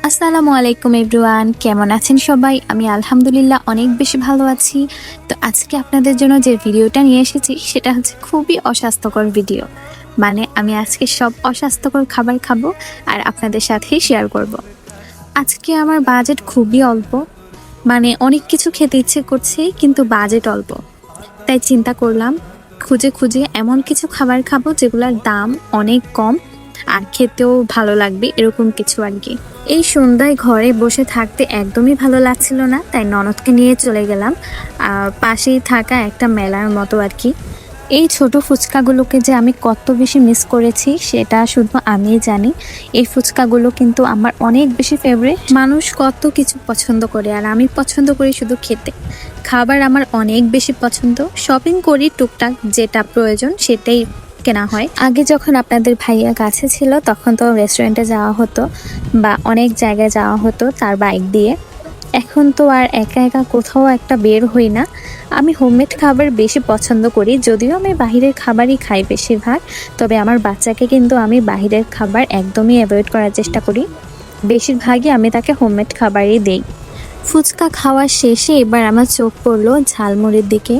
আসসালামু আলাইকুম এভরিওয়ান, কেমন আছেন সবাই? আমি আলহামদুলিল্লাহ অনেক বেশি ভালো আছি। তো আজকে আপনাদের জন্য যে ভিডিওটা নিয়ে এসেছি সেটা হচ্ছে খুবই অস্বাস্থ্যকর ভিডিও। মানে আমি আজকে সব অস্বাস্থ্যকর খাবার খাবো আর আপনাদের সাথেই শেয়ার করব। আজকে আমার বাজেট খুবই অল্প, মানে অনেক কিছু খেতে ইচ্ছে করছে কিন্তু বাজেট অল্প। তাই চিন্তা করলাম খুঁজে খুঁজে এমন কিছু খাবার খাবো যেগুলোর দাম অনেক কম আর খেতেও ভালো লাগবে, এরকম কিছু আর কি। এই সন্ধ্যায় ঘরে বসে থাকতে একদমই ভালো লাগছিল না, তাই ননদকে নিয়ে চলে গেলাম পাশেই থাকা একটা মেলার মতো আর কি। এই ছোট ফুচকাগুলোকে যে আমি কত বেশি মিস করেছি সেটা শুধু আমিই জানি। এই ফুচকাগুলো কিন্তু আমার অনেক বেশি ফেভারিট। মানুষ কত কিছু পছন্দ করে আর আমি পছন্দ করি শুধু খেতে। খাবার আমার অনেক বেশি পছন্দ। শপিং করি টুকটাক, যেটা প্রয়োজন সেটাই কেনা হয়। আগে যখন আপনাদের ভাইয়া কাছে ছিল তখন তো রেস্টুরেন্টে যাওয়া হতো বা অনেক জায়গায় যাওয়া হতো তার বাইক দিয়ে। এখন তো আর একা একা কোথাও একটা বের হই না। আমি হোমমেড খাবার বেশি পছন্দ করি, যদিও আমি বাহিরের খাবারই খাই বেশিরভাগ। তবে আমার বাচ্চাকে কিন্তু আমি বাহিরের খাবার একদমই অ্যাভয়েড করার চেষ্টা করি। বেশিরভাগই আমি তাকে হোমমেড খাবারই দেই। ফুচকা খাওয়ার শেষে এবার আমার চোখ পড়লো ঝালমুড়ির দিকে।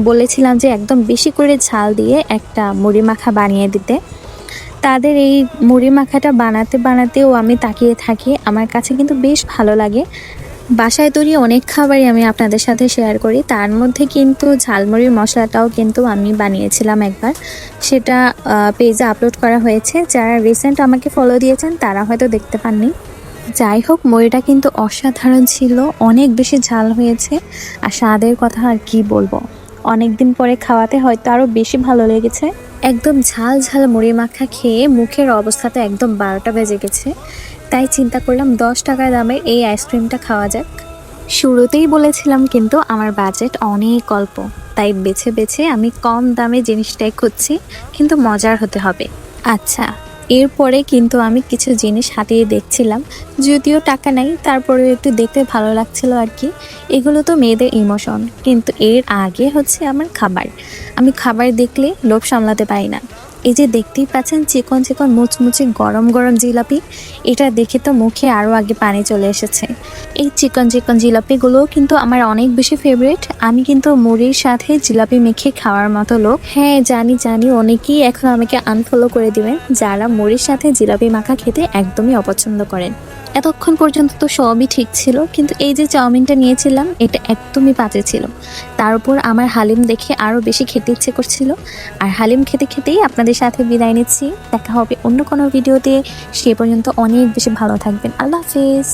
বলেছিলাম যে একদম বেশি করে ঝাল দিয়ে একটা মুড়ি মাখা বানিয়ে দিতে। তাদের এই মুড়ি মাখাটা বানাতে বানাতেও আমি তাকিয়ে থাকি। আমার কাছে কিন্তু বেশ ভালো লাগে। বাসায় তৈরি অনেক খাবারই আমি আপনাদের সাথে শেয়ার করি, তার মধ্যে কিন্তু ঝালমুড়ির মশলাটাও কিন্তু আমি বানিয়েছিলাম একবার। সেটা পেজে আপলোড করা হয়েছে। যারা রিসেন্ট আমাকে ফলো দিয়েছেন তারা হয়তো দেখতে পাননি। যাই হোক, মুড়িটা কিন্তু অসাধারণ ছিল, অনেক বেশি ঝাল হয়েছে। আর স্বাদের কথা আর কি বলবো, অনেক দিন পরে খাওয়াতে হয়তো আরও বেশি ভালো লেগেছে। একদম ঝাল ঝাল মুড়ি মাখা খেয়ে মুখের অবস্থাটা একদম 12টা বেজে গেছে। তাই চিন্তা করলাম 10 টাকা দামের এই আইসক্রিমটা খাওয়া যাক। শুরুতেই বলেছিলাম কিন্তু আমার বাজেট অনেক অল্প, তাই বেছে বেছে আমি কম দামে জিনিসটাই খুঁজছি, কিন্তু মজার হতে হবে। আচ্ছা, এরপরে কিন্তু আমি কিছু জিনিস হাতিয়ে দেখছিলাম, যদিও টাকা নাই, তারপরেও একটু দেখতে ভালো লাগছিল আর কি। এগুলো তো মেয়েদের ইমোশন, কিন্তু এর আগে হচ্ছে আমার খাবার। আমি খাবার দেখলে লোভ সামলাতে পারি না। এই যে দেখতেই পাচ্ছেন চিকন চিকন মুচমুচে গরম গরম জিলাপি, এটা দেখে তো মুখে আরও আগে পানি চলে এসেছে। এই চিকন চিকন জিলাপিগুলোও কিন্তু আমার অনেক বেশি ফেভারিট। আমি কিন্তু মুড়ির সাথে জিলাপি মেখে খাওয়ার মতো লোক। হ্যাঁ জানি জানি, অনেকেই এখন আমাকে আনফলো করে দিবেন যারা মুড়ির সাথে জিলাপি মাখা খেতে একদমই অপছন্দ করেন। এতক্ষণ পর্যন্ত তো সবই ঠিক ছিল, কিন্তু এই যে চাউমিনটা নিয়েছিলাম এটা একদমই বাজে ছিল। তার উপর আমার হালিম দেখে আরও বেশি খেতে ইচ্ছে করছিল। আর হালিম খেতে খেতেই আপনাদের সাথে বিদায় নিচ্ছি। দেখা হবে অন্য কোনো ভিডিওতে। সে পর্যন্ত অনেক বেশি ভালো থাকবেন। আল্লাহ হাফেজ।